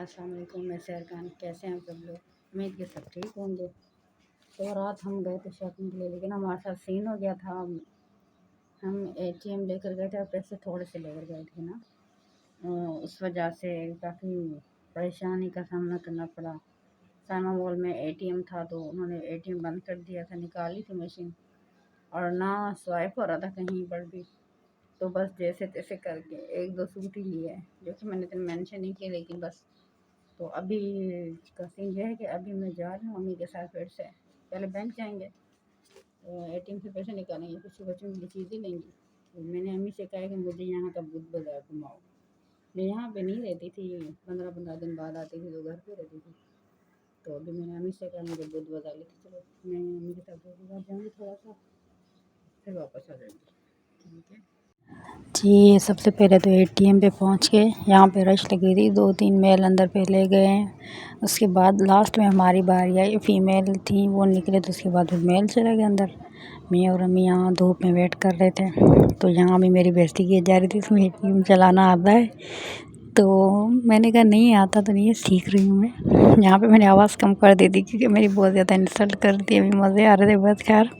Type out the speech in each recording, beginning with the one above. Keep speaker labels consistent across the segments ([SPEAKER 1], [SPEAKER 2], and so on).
[SPEAKER 1] अस्सलाम वालेकुम। मैं सैर खान। कैसे हैं सब लोग? उम्मीद के सब ठीक होंगे। तो रात हम गए थे शॉपिंग के लिए, लेकिन हमारे साथ सीन हो गया था। हम एटीएम लेकर गए थे और पैसे थोड़े से लेकर गए थे ना। उस वजह से काफ़ी परेशानी का सामना करना पड़ा। सामा मॉल में एटीएम था तो उन्होंने एटीएम बंद कर दिया था, निकाली थी मशीन और ना स्वाइप हो रहा था कहीं पर भी। तो बस जैसे तैसे करके एक दो सूट ही लिए, जो कि मैंने तो मेंशन नहीं किया, लेकिन बस। तो अभी का सीन ये है कि अभी मैं जा रही हूँ मम्मी के साथ। फिर से पहले बैंक जाएंगे, एटीएम से पैसे निकालेंगे, कुछ बच्चों के लिए चीज़ें लेंगी। तो मैंने अम्मी से कहा कि मुझे यहाँ का बुध बाज़ार घुमाओ। मैं यहाँ पे नहीं रहती थी, 15-15 दिन बाद आती थी तो घर पे रहती थी। तो अभी मैंने अम्मी से कहा मुझे बुध बाज़ार लेके चलो। मैं अम्मी के साथ बुध बाज़ार जाऊँगी थोड़ा सा, फिर वापस आ जाएंगी। ठीक है जी। सबसे पहले तो एटीएम पे पहुंच के यहाँ पे रश लगी थी, 2-3 मेल अंदर पे ले गए हैं। उसके बाद लास्ट में हमारी बारी आई, फीमेल थी वो निकले, तो उसके बाद फिर मेल चले गए अंदर। मैं और अम्मी यहाँ धूप में वेट कर रहे थे। तो यहाँ भी मेरी बेइज्जती की जा रही थी, इसमें एटीएम चलाना आता है? तो मैंने कहा नहीं आता तो नहीं है, सीख रही हूँ मैं। यहाँ पे मैंने आवाज़ कम कर दी थी क्योंकि मेरी बहुत ज़्यादा इंसल्ट कर दी। अभी मज़े आ रहे थे, बस खैर।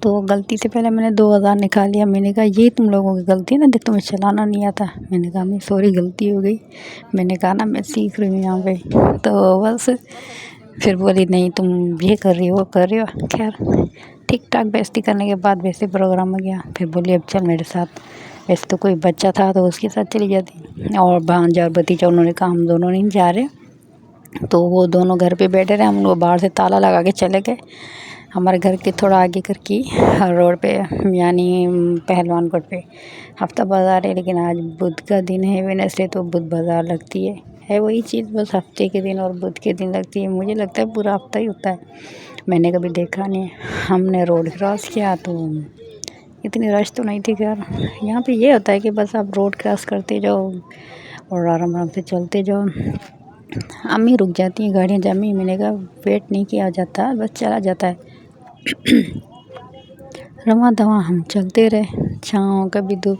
[SPEAKER 1] तो गलती से पहले मैंने 2000 निकाल लिया। मैंने कहा ये तुम लोगों की गलती है ना, देख तुम्हें चलाना नहीं आता। मैंने कहा मैं सॉरी, गलती हो गई। मैंने कहा ना मैं सीख रही हूँ यहाँ पे। तो बस फिर बोली नहीं तुम ये कर रही हो वो कर रही हो। खैर ठीक ठाक बेइज्जती करने के बाद वैसे प्रोग्राम हो गया। फिर बोली अब चल मेरे साथ। वैसे तो कोई बच्चा था तो उसके साथ चली जाती, और भांजा और भतीजा उन्होंने कहा हम दोनों नहीं जा रहे। तो वो दोनों घर पे बैठे रहे, हम लोग बाहर से ताला लगा के चले गए। हमारे घर के थोड़ा आगे करके रोड पे, यानी पहलवानकोट पे हफ्ता बाज़ार है। लेकिन आज बुध का दिन है, वेडनेसडे, तो बुध बाज़ार लगती है वही चीज़, बस हफ्ते के दिन और बुध के दिन लगती है। मुझे लगता है पूरा हफ्ता ही होता है, मैंने कभी देखा नहीं। हमने रोड क्रॉस किया तो इतनी रश तो नहीं थी। खैर यहाँ पे ये होता है कि बस आप रोड क्रॉस करते जाओ और आराम आराम से चलते जाओ। अम्मी रुक जाती हैं गाड़ियाँ जमी। मैंने कहा वेट नहीं किया जाता, बस चला जाता है। रवां दवां हम चलते रहे, छाँव कभी धूप।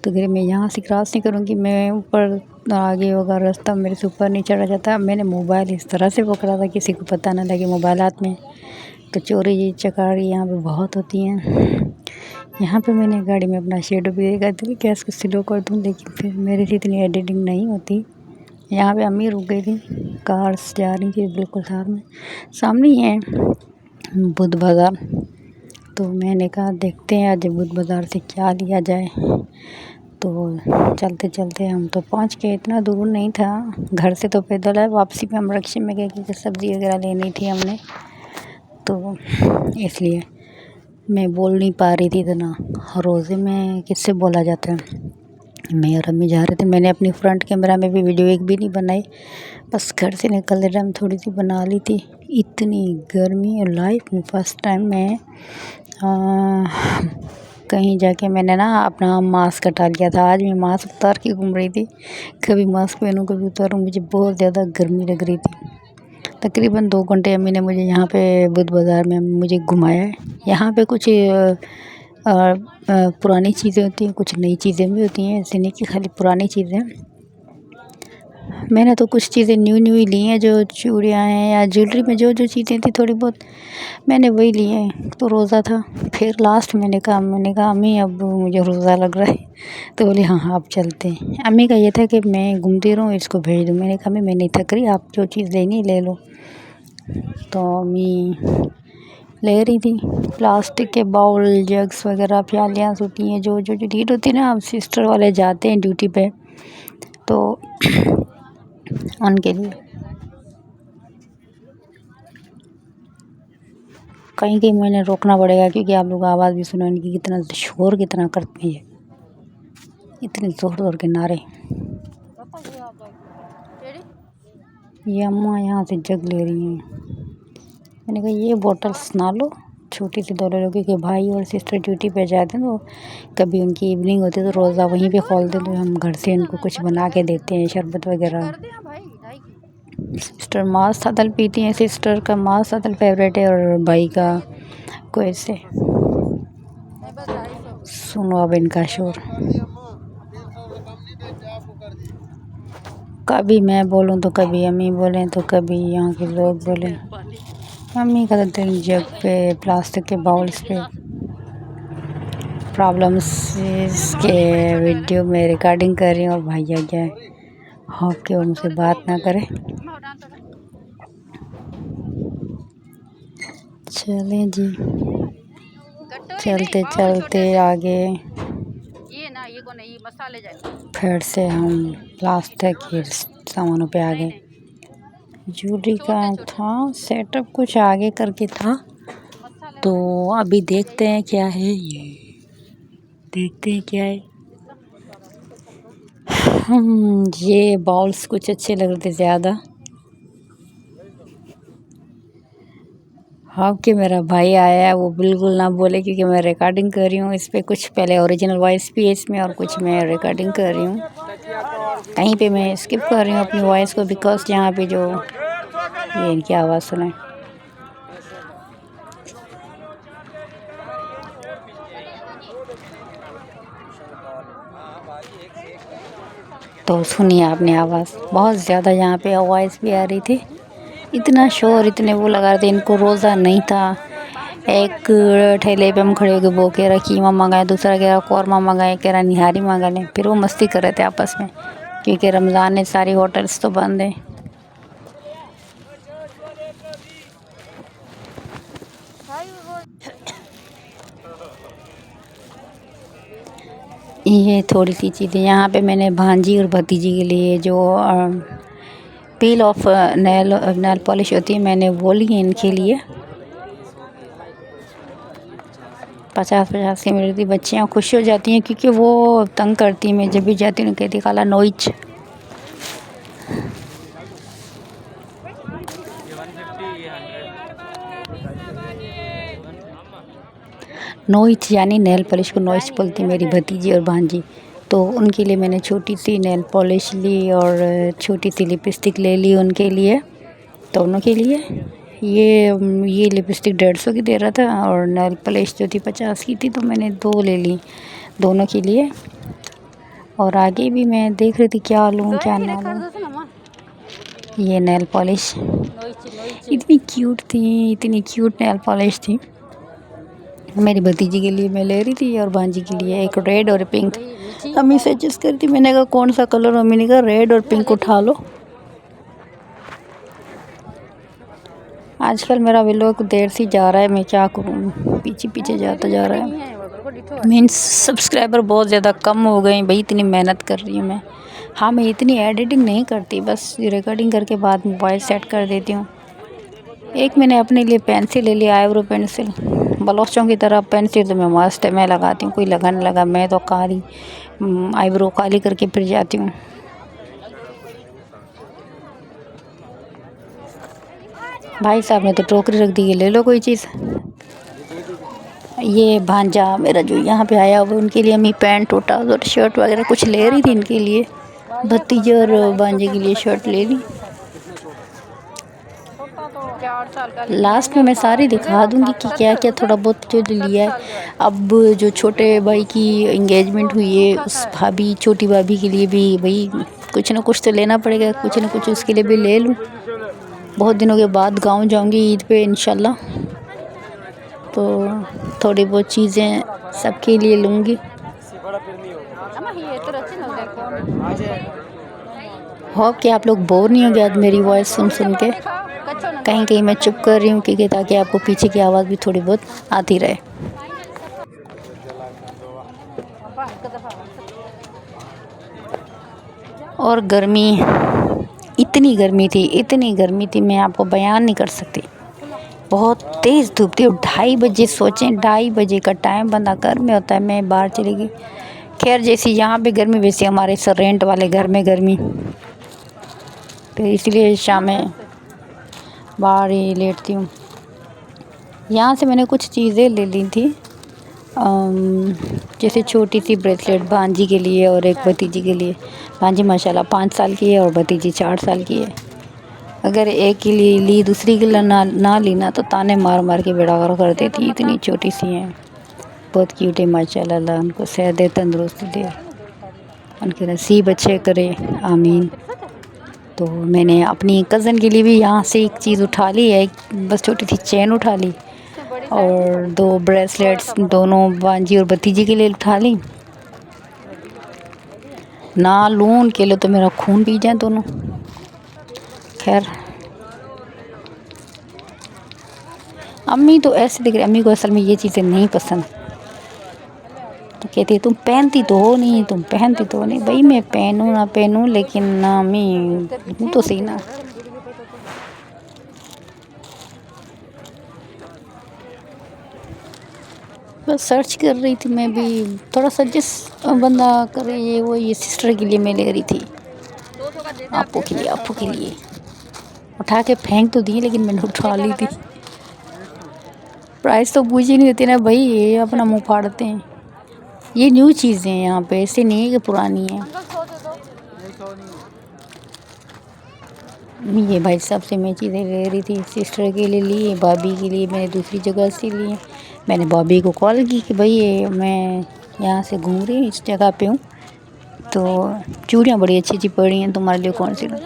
[SPEAKER 1] तो फिर मैं यहाँ से क्रॉस नहीं करूँगी, मैं ऊपर आगे होगा रास्ता, मेरे से ऊपर नहीं चढ़ा जाता। मैंने मोबाइल इस तरह से पकड़ा था किसी को पता ना लगे मोबाइल हाथ में। तो चोरी चकारी यहाँ पे बहुत होती हैं। यहाँ पे मैंने गाड़ी में अपना शेडो भी देखा, दिल क्या इसको स्लो कर दूँ, लेकिन फिर मेरे से इतनी एडिटिंग नहीं होती। यहाँ पे अम्मी रुक गई थी, कार्स जा रही थी बिल्कुल सामने ही है बुध बाज़ार। तो मैंने कहा देखते हैं आज बुध बाज़ार से क्या लिया जाए। तो चलते चलते हम तो पहुँच गए, इतना दूर नहीं था घर से, तो पैदल है। वापसी में हम रिक्शे में गए क्योंकि सब्ज़ी वगैरह लेनी थी हमने, तो इसलिए मैं बोल नहीं पा रही थी इतना। रोज़े में किससे बोला जाता है। मैं और अम्मी जा रहे थे। मैंने अपनी फ्रंट कैमरा में भी वीडियो एक भी नहीं बनाई, बस घर से निकलते टाइम थोड़ी सी बना ली थी। इतनी गर्मी, और लाइफ में फ़र्स्ट टाइम मैं कहीं जाके मैंने ना अपना मास्क हटा लिया था। आज मैं मास्क उतार के घूम रही थी, कभी मास्क पहनूँ कभी उतारूँ, मुझे बहुत ज़्यादा गर्मी लग रही थी। तकरीबन 2 घंटे अम्मी ने मुझे यहाँ पे बुध बाज़ार में मुझे घुमाया है। यहाँ पे कुछ पुरानी चीज़ें होती हैं, कुछ नई चीज़ें भी होती हैं, ऐसे नहीं कि खाली पुरानी चीज़ें। मैंने तो कुछ चीज़ें न्यू ही ली हैं, जो चूड़ियाँ हैं या ज्वेलरी में जो चीज़ें थी थोड़ी बहुत मैंने वही ली हैं। तो रोज़ा था, फिर लास्ट मैंने कहा अम्मी अब मुझे रोज़ा लग रहा है। तो बोली हाँ हाँ अब चलते हैं। अम्मी का ये था कि मैं घूमती रहूँ, इसको भेज दूँ। मैंने कहा मैं नहीं थक रही, आप जो चीज़ लेनी ले लो। तो अम्मी ले रही थी प्लास्टिक के बाउल, जग्स वगैरह, प्यालियाँ होती हैं जो नीड होती है ना। अब सिस्टर वाले जाते हैं ड्यूटी पे, तो उनके लिए कहीं मैंने रोकना पड़ेगा, क्योंकि आप लोग आवाज़ भी सुनो इनकी, कितना शोर कितना करती है, इतने ज़ोर के नारे। ये अम्मा यहाँ से जग ले रही हैं। मैंने कहा ये बोतल्स ना लो, छोटी सी 2 ले लो, क्योंकि भाई और सिस्टर ड्यूटी पे जाते हैं, तो कभी उनकी इवनिंग होती है तो रोज़ा वहीं पे खोलते हैं। तो हम घर से उनको कुछ बना के देते हैं, शरबत वगैरह। सिस्टर मास सादल पीती हैं, सिस्टर का मास सादल फेवरेट है, और भाई का कोई से। सुनो अब इनका शोर। कभी मैं बोलूँ तो कभी अम्मी बोलें तो कभी यहाँ के लोग बोलें। मम्मी का तो दिल जग पे प्लास्टिक के बाउल्स पे प्रॉब्लम्स के वीडियो में रिकॉर्डिंग कर रही हूँ और भैया क्या है होप कि वो मुझसे बात ना करे। चलें जी, चलते चलते आगे फिर से हम प्लास्टिक के सामानों पे आ गए। ज्वेलरी का था सेटअप कुछ आगे करके था, तो अभी देखते हैं क्या है ये, देखते हैं क्या है। ये बाउल्स कुछ अच्छे लग रहे थे ज़्यादा। हाँ कि मेरा भाई आया है, वो बिल्कुल ना बोले क्योंकि मैं रिकॉर्डिंग कर रही हूँ इस पे। कुछ पहले ओरिजिनल वॉइस भी है इसमें और कुछ मैं रिकॉर्डिंग कर रही हूँ। कहीं पे मैं स्किप कर रही हूँ अपनी वॉइस को बिकॉज यहाँ पे जो ये इनकी आवाज़ सुने। तो सुनिए आपने आवाज़ बहुत ज़्यादा यहाँ पे वॉइस भी आ रही थी। इतना शोर इतने वो लगा रहे थे, इनको रोज़ा नहीं था। एक ठेले पे हम खड़े होकर वो कह रहा कीमा मंगाए, दूसरा कह रहा कौरमा मंगाए, कह रहा निहारी मंगा लें। फिर वो मस्ती कर रहे थे आपस में क्योंकि रमज़ान है, सारी होटल्स तो बंद हैं। ये थोड़ी सी चीज़ें यहाँ पे मैंने भांजी और भतीजी के लिए जो पील ऑफ नेल पॉलिश होती है मैंने वो ली है इनके लिए। 50-50 की मिलती। बच्चियाँ खुश हो जाती हैं क्योंकि वो तंग करती हैं। मैं जब भी जाती हूँ कहती काला नोइच। नोइच यानी नेल पॉलिश को नोइच बोलती मेरी भतीजी और भांजी। तो उनके लिए मैंने छोटी सी नेल पॉलिश ली और छोटी सी लिपस्टिक ले ली उनके लिए, दोनों के लिए। ये लिपस्टिक 150 की दे रहा था और नेल पॉलिश जो थी 50 की थी, तो मैंने 2 ले ली दोनों के लिए। और आगे भी मैं देख रही थी क्या लूँ क्या ना लूँ। ये नेल पॉलिश इतनी क्यूट थी, इतनी क्यूट नेल पॉलिश थी। मेरी भतीजी के लिए मैं ले रही थी और भांजी के लिए एक रेड और पिंक। अम्मी सजेस्ट करती, मैंने कहा कौन सा कलर, अम्मी ने कहा रेड और पिंक उठा लो। आजकल मेरा व्लॉग देर से जा रहा है, मैं क्या करूँ, पीछे पीछे जाता जा रहा है। मीन्स सब्सक्राइबर बहुत ज़्यादा कम हो गए भाई, इतनी मेहनत कर रही हूँ मैं। हाँ मैं इतनी एडिटिंग नहीं करती, बस रिकॉर्डिंग करके बाद मोबाइल सेट कर देती हूँ। एक मैंने अपने लिए पेंसिल ले लिया, आईब्रो पेंसिल। बलोचों की तरह पेंसिल तो मैं मस्त है, मैं लगाती हूँ, कोई लगा नहीं लगा। मैं तो काली आईब्रो काली करके फिर जाती हूँ। भाई साहब ने तो टोकरी रख दी है, ले लो कोई चीज़। ये भांजा मेरा जो यहाँ पे आया वो उनके लिए मैं पैंट टोटा और शर्ट वगैरह कुछ ले रही थी इनके लिए। भतीजे और भांजे के लिए शर्ट ले ली। लास्ट में मैं सारी दिखा दूंगी कि क्या क्या थोड़ा बहुत जो लिया है। अब जो छोटे भाई की एंगेजमेंट हुई है, उस भाभी छोटी भाभी के लिए भी भाई कुछ ना कुछ तो लेना पड़ेगा, कुछ ना कुछ उसके लिए भी ले लूँ। बहुत दिनों के बाद गांव जाऊंगी ईद पे इंशाल्लाह, तो थोड़ी बहुत चीज़ें सबके लिए लूँगी। होप कि आप लोग बोर नहीं होंगे आज मेरी वॉइस सुन सुन के। कहीं कहीं मैं चुप कर रही हूँ क्योंकि ताकि आपको पीछे की आवाज़ भी थोड़ी बहुत आती रहे। और गर्मी, इतनी गर्मी थी मैं आपको बयान नहीं कर सकती। बहुत तेज़ धूप थी। 2:30 बजे, सोचें 2:30 बजे का टाइम बंदा घर में होता है, मैं बाहर चली गई। खैर जैसी यहाँ पे गर्मी वैसी हमारे सर रेंट वाले घर में गर्मी, तो इसलिए शाम में बाहर ही लेटती हूँ। यहाँ से मैंने कुछ चीज़ें ले ली थी, जैसे छोटी सी ब्रेसलेट भांजी के लिए और एक भतीजी के लिए। भांजी माशाल्लाह 5 साल की है और भतीजी 4 साल की है। अगर एक के लिए ली दूसरी के लिए ना ली तो ताने मार मार के बेड़ा कर देती। इतनी छोटी सी हैं, बहुत क्यूट है माशाल्लाह। उनको सेहत दे, तंदुरुस्ती दे, उनके नसीब अच्छे करे, आमीन। तो मैंने अपनी कज़न के लिए भी यहाँ से एक चीज़ उठा ली है, बस छोटी सी चेन उठा ली और 2 ब्रेसलेट्स दोनों भांजी और भतीजी के लिए उठा ली। ना लूँ उनके लिए तो मेरा खून पी जाए दोनों। खैर अम्मी तो ऐसे दिख रही, अम्मी को असल में ये चीज़ें नहीं पसंद। तो कहती है तुम पहनती तो हो नहीं, तुम पहनती तो हो नहीं। भाई मैं पहनूँ ना पहनूँ, लेकिन ना अम्मी हूँ तो सही ना। बस सर्च कर रही थी मैं भी, थोड़ा सा जिस बंदा करे ये वो, ये सिस्टर के लिए मैं ले रही थी, आपो के लिए, आपो के लिए। उठा के फेंक तो दिए लेकिन मैंने उठा ली थी। प्राइस तो पूछी नहीं होती ना भाई, ये अपना मुंह फाड़ते हैं। ये न्यू चीज़ें हैं यहाँ पे, ऐसे नहीं है कि पुरानी है। ये भाई साहब से मैं चीज़ें ले रही थी, सिस्टर के लिए ली, भाभी के लिए मैंने दूसरी जगह से ली। मैंने भाभी को कॉल की कि भाई ये मैं यहाँ से घूम रही हूँ, इस जगह पे हूँ, तो चूड़ियाँ बड़ी अच्छी अच्छी पड़ी हैं, तुम्हारे लिए कौन सी लूँ।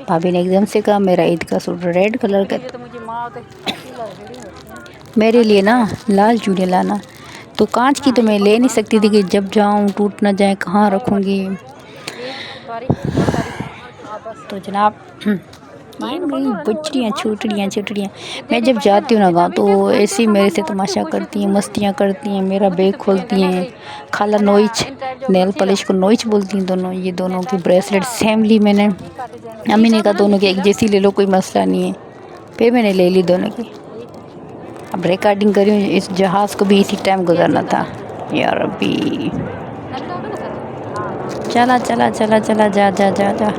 [SPEAKER 1] भाभी ने एकदम से कहा मेरा ईद का सूट रेड कलर का, मेरे लिए ना लाल चूड़ियाँ लाना। तो कांच की तो मैं ले नहीं सकती थी कि जब जाऊँ टूट ना जाए, कहाँ रखूँगी। तो जनाब ये मेरी बच्चियाँ छोटड़ियाँ मैं जब जाती हूँ ना गाँव तो ऐसे मेरे से तमाशा करती हैं, मस्तियाँ करती हैं, मेरा बैग खोलती हैं। खाला नोइच, नेल पॉलिश को नोइच बोलती हैं दोनों। ये दोनों की ब्रेसलेट सेम ली मैंने, अम्मी ने कहा दोनों की एक जैसी ले लो, कोई मसला नहीं है। फिर मैंने ले ली दोनों की। अब रिकॉर्डिंग करी हूँ, इस जहाज़ को भी इसी टाइम गुजरना था यार। अभी चला चला चला चला जा जा जा जा।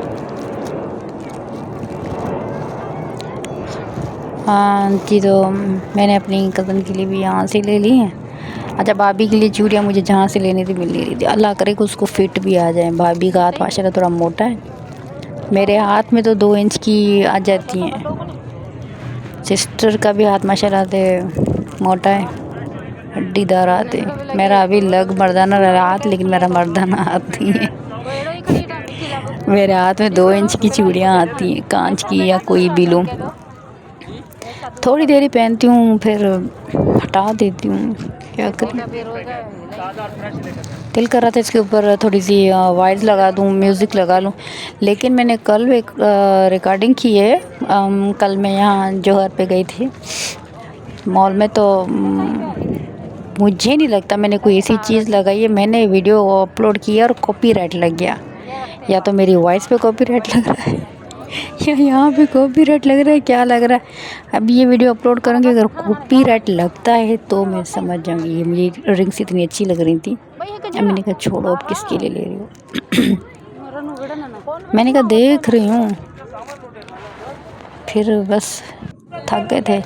[SPEAKER 1] हाँ जी, तो मैंने अपनी कज़न के लिए भी यहाँ से ले ली हैं। अच्छा, भाभी के लिए चूड़ियाँ मुझे जहाँ से लेनी थी मिल नहीं रही थी। अल्लाह करे कि उसको फिट भी आ जाए। भाभी का हाथ माशाल्लाह थोड़ा मोटा है, मेरे हाथ में तो 2 इंच की आ जाती हैं। सिस्टर का भी हाथ माशाल्लाह से मोटा है, हड्डीदार हाथ है। मेरा अभी लग मर्दाना हाथ, लेकिन मेरा मर्दाना हाथ नहीं है। मेरे हाथ में 2 इंच की चूड़ियाँ आती हैं, कांच की या कोई भी लूँ। थोड़ी देर ही पहनती हूँ, फिर हटा देती हूँ, क्या करूँ। दिल कर रहा था इसके ऊपर थोड़ी सी वाइज लगा दूँ, म्यूज़िक लगा लूँ, लेकिन मैंने कल एक रिकॉर्डिंग की है। कल मैं यहाँ जौहर पे गई थी मॉल में, तो मुझे नहीं लगता मैंने कोई ऐसी चीज़ लगाई है। मैंने वीडियो अपलोड किया और कॉपीराइट लग गया। या तो मेरी वॉइस पे कॉपीराइट लग रहा है या यहाँ पे कॉपीराइट लग रहा है, क्या लग रहा है। अब ये वीडियो अपलोड करूँगी, अगर कॉपीराइट लगता है तो मैं समझ जाऊँगी। ये मुझे रिंग्स इतनी अच्छी लग रही थी, अब मैंने कहा छोड़ो, अब किसके लिए ले रही हो। मैंने कहा देख रही हूँ, फिर बस थक गए थे।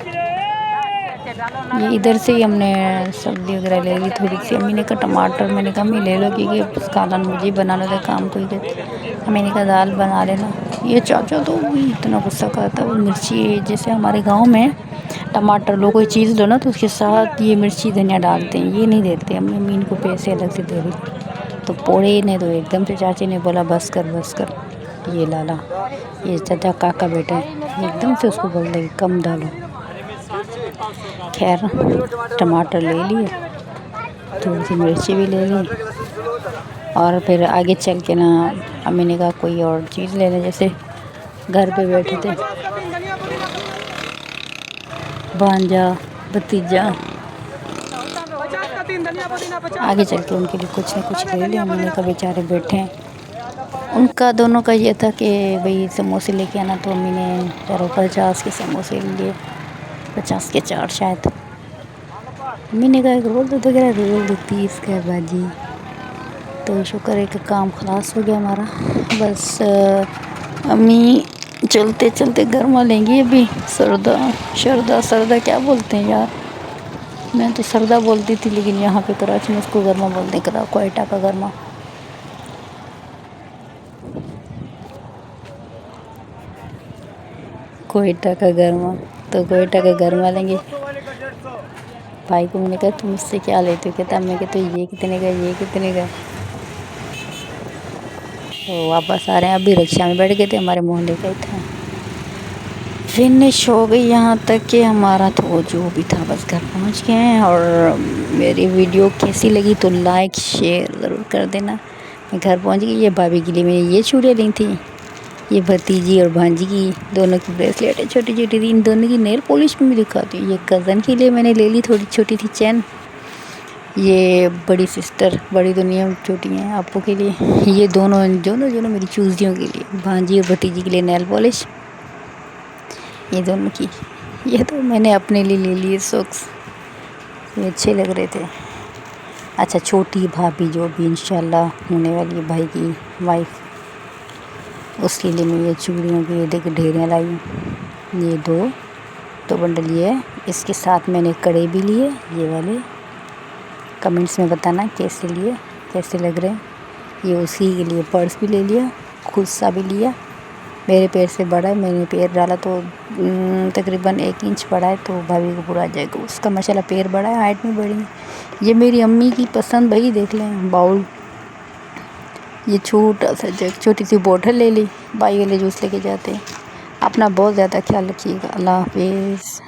[SPEAKER 1] ये इधर से ही हमने सब्ज़ी वगैरह ले ली थोड़ी सी। अम्मी ने कहा टमाटर, मैंने कहा अम्मी ले लो, क्योंकि काला मुझे बनाना था काम कोई के। मैंने कहा दाल बना लेना। ये चाचा तो इतना गुस्सा करता है। वो मिर्ची, जैसे हमारे गांव में टमाटर लो, कोई चीज़ लो ना तो उसके साथ ये मिर्ची धनिया डालते हैं, ये नहीं देते। अम्मी इनको पैसे अलग से दे रही। तो पोड़े ने तो एकदम से चाची ने बोला बस कर, ये लाला, ये चाचा काका बेटा एकदम से उसको बोल रहे कम डालो। खैर टमाटर ले लिए, थोड़ी सी मिर्ची भी ले ली, और फिर आगे चल के ना अम्मी ने कहा कोई और चीज़ ले लें। जैसे घर पे बैठे थे भांजा भतीजा, आगे चल के उनके लिए कुछ न कुछ ले लिया। अम्मी ने कहा बेचारे बैठे हैं, उनका दोनों का ये था कि भाई समोसे लेके आना, तो अम्मी ने चारों 50 के समोसे लिए, 50 के 4 शायद। अम्मी ने कहा एक रोल दो, वगैरह रोल 30 का बाजी। तो शुक्र है कि काम खलास हो गया हमारा। बस अम्मी चलते चलते गर्मा लेंगी अभी। सरदा क्या बोलते हैं यार, मैं तो सरदा बोलती थी, लेकिन यहाँ पे कराची में उसको गर्मा बोलते हैं, कोयटा का गर्मा। कोयटा का गर्मा, तो कोयटा का गर्मा लेंगे। भाई को मैंने कहा तुम इससे क्या लेते हो, कहता मैं कहते ये कितने का, ये कितने का। तो वापस आ रहे हैं। अभी रिक्शा में बैठ गए थे, हमारे मोहल्ले का ही था। फिनिश हो गई यहाँ तक कि हमारा तो जो भी था बस घर पहुँच गए हैं। और मेरी वीडियो कैसी लगी तो लाइक शेयर ज़रूर कर देना। मैं घर पहुँच गई। ये भाभी के लिए मैंने ये चूड़ियाँ ली थी, ये भतीजी और भांजी की दोनों की ब्रेसलेट है छोटी छोटी थी। इन दोनों की नेल पॉलिश भी मैं दिखाती हूँ। ये कज़न के लिए मैंने ले ली, थोड़ी छोटी थी चैन। ये बड़ी सिस्टर, बड़ी दुनिया में छोटी हैं, आपू के लिए। ये दोनों दोनों दोनों मेरी चूज़ियों के लिए, भांजी और भतीजी के लिए नेल पॉलिश, ये दोनों की। ये तो मैंने अपने लिए ले लिए सॉक्स, ये अच्छे लग रहे थे। अच्छा, छोटी भाभी जो भी इंशाल्लाह होने वाली है, भाई की वाइफ, उसके लिए मैं ये चूड़ियों की देख ढेरियाँ लाई हूँ। ये दो बंडल ये है। इसके साथ मैंने कड़े भी लिए, ये वाले। कमेंट्स में बताना कैसे लिए, कैसे लग रहे हैं। ये उसी के लिए पर्स भी ले लिया, खुद सा भी लिया। मेरे पैर से बड़ा है, मैंने पैर डाला तो तकरीबन 1 इंच बड़ा है, तो भाभी को पूरा आ जाएगा। उसका माशाल्लाह पैर बड़ा है, हाइट में बड़ी है। ये मेरी अम्मी की पसंद, भाई देख लें, बाउल। ये छोटा सा जग, छोटी सी बोतल ले ली, भाई वाले जूस लेके जाते हैं। अपना बहुत ज़्यादा ख्याल रखिएगा। अल्लाह हाफिज़।